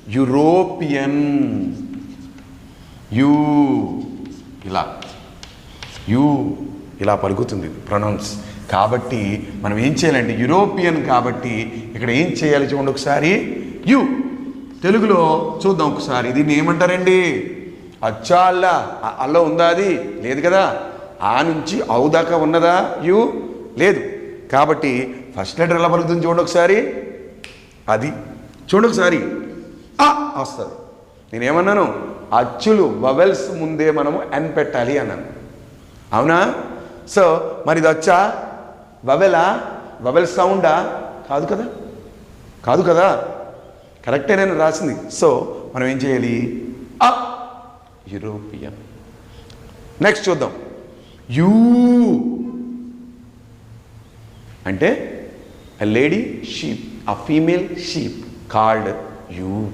European. You ఇలా, you ఇలా పలుకుతుంది ప్రొనౌన్స్. కాబట్టి మనం ఏం చేయాలంటే యూరోపియన్ కాబట్టి ఇక్కడ ఏం చేయాలి చూడండి ఒకసారి. యు తెలుగులో చూద్దాం ఒకసారి. దీన్ని ఏమంటారండి? అచ్చా అల్లా. అల్లా ఉందా? అది లేదు కదా. ఆ నుంచి ఔ దాకా ఉన్నదా? యు లేదు. కాబట్టి ఫస్ట్ లెటర్ ఎలా పలుకుతుంది చూడండి ఒకసారి. అది చూడండి ఒకసారి. ఆ వస్తుంది. నేనేమన్నాను? అచ్చులు వవెల్స్ ముందే మనము ఎన్ పెట్టాలి అన్నాను. అవునా? సో మరి ఇది వచ్చా? వవెలా? వవెల్ సౌండా? కాదు కదా, కాదు కదా. కరెక్టే నేను రాసింది. సో మనం ఏం చేయాలి? అ యూరోపియన్. నెక్స్ట్ చూద్దాం. యూ అంటే a lady sheep, a female sheep called ewe.